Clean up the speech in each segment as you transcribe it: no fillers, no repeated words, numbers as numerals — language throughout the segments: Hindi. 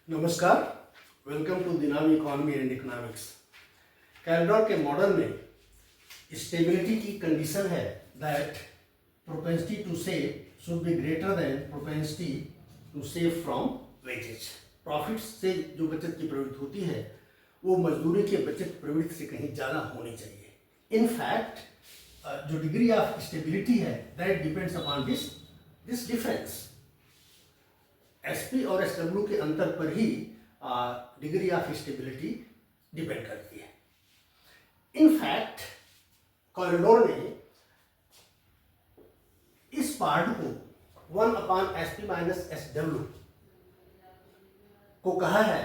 नमस्कार, वेलकम टू दिनामी इकोनॉमी एंड इकोनॉमिक्स। कैलडोर के मॉडल में स्टेबिलिटी की कंडीशन है that propensity to save should be greater than propensity to save from wages. Profit से जो बचत की प्रवृत्ति होती है वो मजदूरी के बचत प्रवृत्ति से कहीं ज़्यादा होनी चाहिए। इनफैक्ट जो डिग्री ऑफ स्टेबिलिटी है that depends upon this difference. SP और एसडब्ल्यू के अंतर पर ही डिग्री ऑफ स्टेबिलिटी डिपेंड करती है। इनफैक्ट कॉरिडोर ने इस पार्ट को 1/SP माइनस SW को कहा है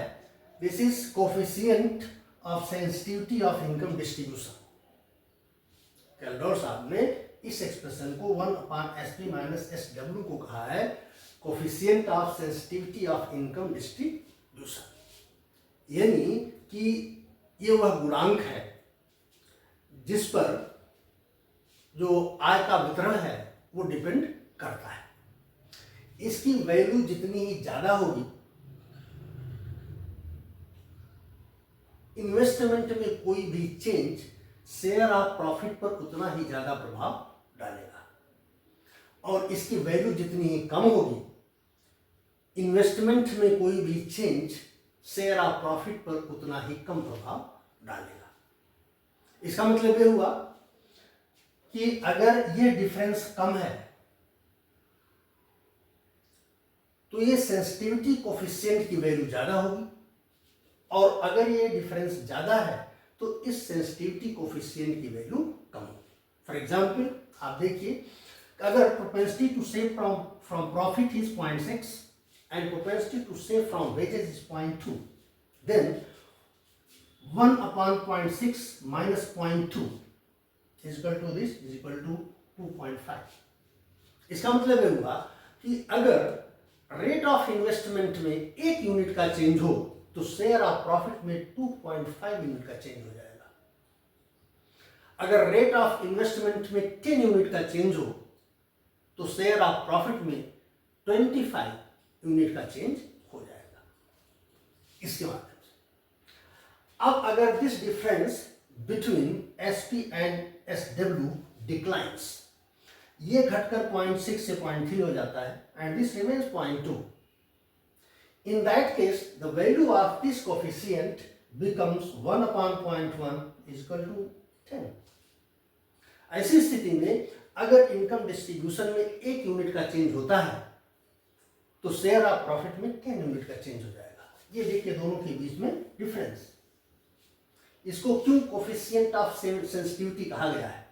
this is coefficient of sensitivity of income distribution. Kaldor साहब ने इस एक्सप्रेशन को 1/SP माइनस SW को कहा है coefficient of sensitivity of income distribution, यानी कि ये वह गुणांक है जिस पर जो आय का वितरण है वो डिपेंड करता है। इसकी वैल्यू जितनी ही ज्यादा होगी इन्वेस्टमेंट में कोई भी चेंज शेयर ऑफ प्रॉफिट पर उतना ही ज्यादा प्रभाव डालेगा, और इसकी वैल्यू जितनी ही कम होगी इन्वेस्टमेंट में कोई भी चेंज शेयर ऑफ प्रॉफिट पर उतना ही कम प्रभाव डालेगा। इसका मतलब ये हुआ कि अगर ये डिफरेंस कम है तो ये सेंसिटिविटी कोफिशिएंट की वैल्यू ज्यादा होगी, और अगर ये डिफरेंस ज्यादा है तो इस सेंसिटिविटी कोफिशिएंट की वैल्यू कम होगी। फॉर एग्जांपल आप देखिए, अगर propensity to save from profit is 0.6 and propensity to save from wages is 0.2, then 1/0.6 minus 0.2 is equal to this is equal to 2.5। इसका मतलब ये हुआ कि अगर रेट ऑफ इन्वेस्टमेंट में 1 यूनिट का चेंज हो तो शेयर ऑफ प्रॉफिट में 2.5 यूनिट का चेंज हो जाएगा। अगर रेट ऑफ इन्वेस्टमेंट में 10 यूनिट का चेंज हो तो शेयर ऑफ प्रॉफिट में 25 यूनिट का चेंज हो जाएगा। इसके माध्यम से अब अगर this difference between SP and SW declines, ये घटकर 0.6 से 0.3 हो जाता है and this remains 0.2, in that case the value of this coefficient becomes 1/0.1 is equal to 10। ऐसी स्थिति में अगर इनकम डिस्ट्रीब्यूशन में 1 यूनिट का चेंज होता है तो शेयर ऑफ प्रॉफिट में 10 यूनिट का चेंज हो जाएगा। ये देखिए दोनों के बीच में डिफरेंस। इसको क्यों कोफिशिएंट ऑफ सेंसिटिविटी कहा गया है?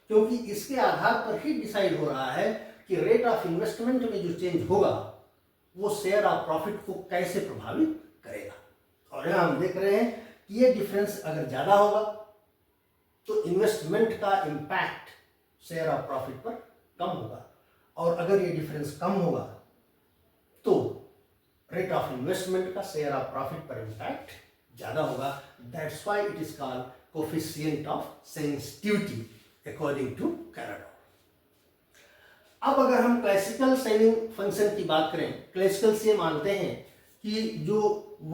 क्योंकि इसके आधार पर ही डिसाइड हो रहा है कि रेट ऑफ इन्वेस्टमेंट में जो चेंज होगा वो शेयर ऑफ प्रॉफिट को कैसे प्रभावित करेगा। और यहां हम देख रहे हैं कि ये डिफरेंस अगर ज्यादा होगा तो इन्वेस्टमेंट का इंपैक्ट शेयर ऑफ प्रॉफिट पर कम होगा, और अगर ये डिफरेंस कम होगा तो रेट ऑफ इन्वेस्टमेंट का शेयर ऑफ प्रॉफिट पर इंपैक्ट ज्यादा होगा। That's why it is called coefficient of sensitivity according to Kaldor. अब अगर हम क्लासिकल सेविंग फंक्शन की बात करें, क्लासिकल से मानते हैं कि जो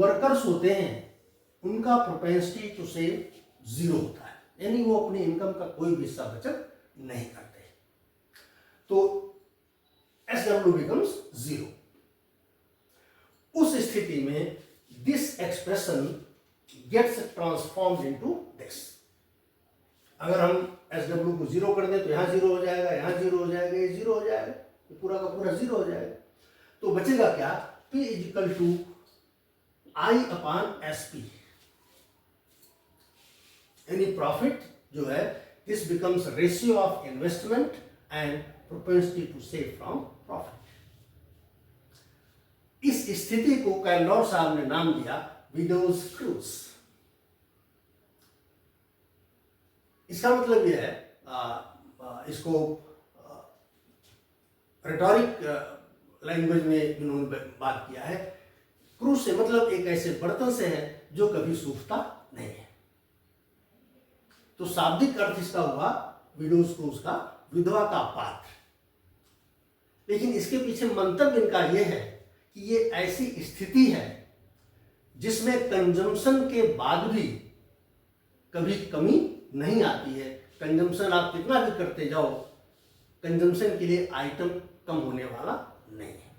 वर्कर्स होते हैं उनका प्रोपेंसिटी टू सेव 0 होता है, यानी वो अपनी इनकम का कोई भी हिस्सा बचत नहीं करते, तो SW बिकम्स 0। उस स्थिति में this expression gets transformed into this. अगर हम SW को 0 कर दें तो यहां 0 हो जाएगा, यहां 0 हो जाएगा, ये 0 हो जाएगा, ये पूरा का पूरा 0 हो जाएगा। तो बचेगा क्या? P is equal to I/SP, यानी प्रॉफिट जो है this becomes ratio of investment and propensity to save from profit. इस स्थिति को कैलडोर साहब ने नाम दिया विडोज क्रूज। इसका मतलब यह है, इसको रिटोरिक लैंग्वेज में इन्होंने बात किया है, क्रूज से मतलब एक ऐसे बर्तन से है जो कभी सूखता नहीं है। तो शाब्दिक अर्थ इसका हुआ विडोज क्रूज का विधवा का पात्र। लेकिन इसके पीछे मंतव्य इनका यह है कि ये ऐसी स्थिति है जिसमें कंजम्पशन के बाद भी कभी कमी नहीं आती है। कंजम्पशन आप कितना भी करते जाओ, कंजम्पशन के लिए आइटम कम होने वाला नहीं है।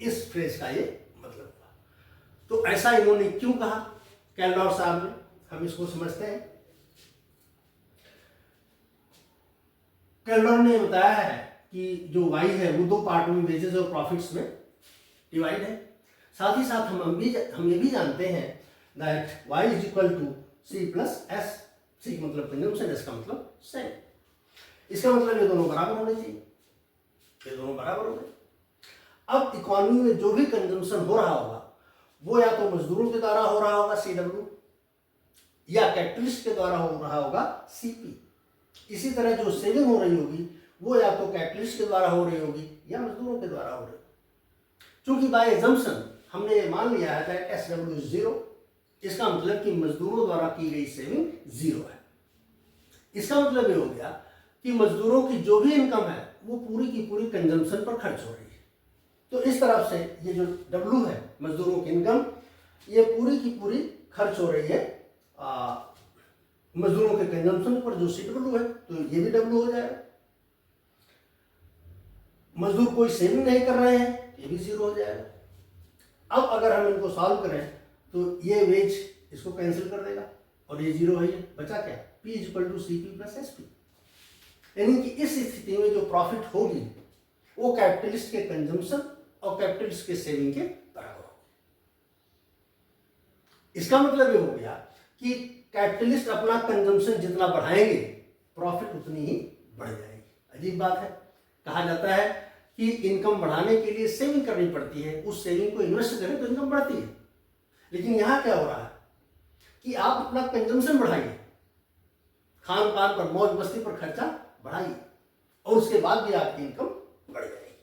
इस फ्रेज का ये मतलब हुआ। तो ऐसा इन्होंने क्यों कहा कैल्डॉर साहब ने, हम इसको समझते हैं। कैल्डॉर ने बताया है कि जो वाई है वो दो पार्ट में, वेजेस और प्रॉफिट्स में डिवाइड है। साथ ही साथ हम ये भी जानते हैं that Y is equal to C plus S. C मतलब कंजम्पशन, एस का मतलब सेल। इसका मतलब ये दोनों बराबर होने चाहिए, ये दोनों बराबर हो गए। अब इकोनॉमी में जो भी कंजम्पशन हो रहा होगा वो या तो मजदूरों के द्वारा हो रहा होगा CW, या कैपिटलिस्ट के द्वारा हो रहा होगा CP। इसी तरह जो सेविंग हो रही होगी वो या तो कैपिटलिस्ट के द्वारा हो रही होगी या मजदूरों के द्वारा हो रही होगी। क्योंकि बाय एजम्पशन हमने ये मान लिया है दैट SW इज 0, इसका मतलब कि मजदूरों द्वारा की गई सेविंग 0 है। इसका मतलब ये हो गया कि मजदूरों की जो भी इनकम है वो पूरी की पूरी कंजम्पशन पर खर्च हो रही है। तो इस तरफ से ये जो W है मजदूरों की इनकम, ये पूरी की पूरी खर्च हो रही है मजदूरों के कंजम्पशन पर, जो CW है, तो ये भी W हो जाएगा। मजदूर कोई सेविंग नहीं कर रहे हैं, ये भी 0 हो जाएगा। अब अगर हम इनको सॉल्व करें तो ये वेज इसको कैंसिल कर देगा और ये 0 है, ये बचा क्या, P is equal to CP plus SP। यानी कि इस स्थिति में जो प्रॉफिट होगी वो कैपिटलिस्ट के कंजम्पशन और कैपिटलिस्ट के सेविंग के बराबर होगी। इसका मतलब ये हो गया कि कैपिटलिस्ट अपना कंजम्पशन जितना बढ़ाएंगे प्रॉफिट उतनी ही बढ़ जाएगी। अजीब बात है, कहा जाता है कि इनकम बढ़ाने के लिए सेविंग करनी पड़ती है, उस सेविंग को इन्वेस्ट करें तो इनकम बढ़ती है। लेकिन यहां क्या हो रहा है कि आप अपना कंजम्पशन बढ़ाइए, खान पान पर, मौज मस्ती पर खर्चा बढ़ाइए और उसके बाद भी आपकी इनकम बढ़ जाएगी।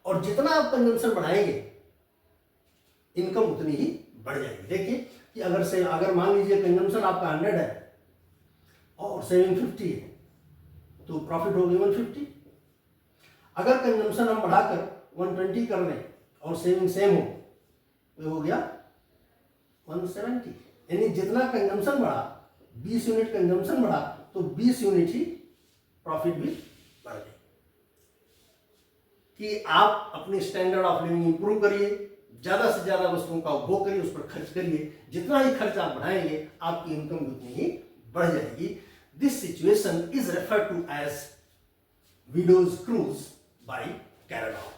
और जितना आप कंजम्पशन बढ़ाएंगे इनकम उतनी ही बढ़ जाएगी। देखिए कि अगर मान लीजिए कंजम्पशन आपका 100 है और सेविंग 50 है तो प्रॉफिट होगी 150। अगर कंजम्पशन हम बढ़ाकर 120 कर लें और सेविंग सेम हो तो हो गया 170। यानी जितना कंजम्पशन बढ़ा, 20 यूनिट कंजम्पशन बढ़ा तो 20 यूनिट ही प्रॉफिट भी बढ़ गई। कि आप अपनी स्टैंडर्ड ऑफ लिविंग इंप्रूव करिए, ज्यादा से ज्यादा वस्तुओं का उपभोग करिए, उस पर खर्च करिए। जितना ही खर्च आप बढ़ाएंगे आपकी इनकम उतनी ही बढ़ जाएगी। This situation is referred to as widow's cruse by Kaldor.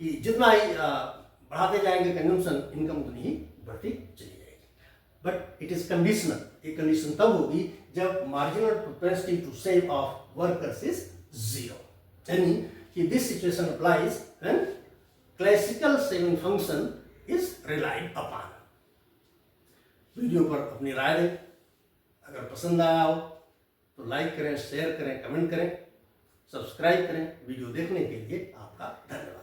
कि जितना ही बढ़ाते जाएंगे कंजम्पशन, इनकम उतनी ही बढ़ती चली जाएगी। But it is conditional. ये कंडीशन तब होगी जब marginal propensity to save of workers is 0। यानी कि this situation applies when classical saving function is relied upon. Video पर अपनी राय दें, अगर पसंद आया हो तो लाइक करें, शेयर करें, कमेंट करें, सब्सक्राइब करें। वीडियो देखने के लिए आपका धन्यवाद।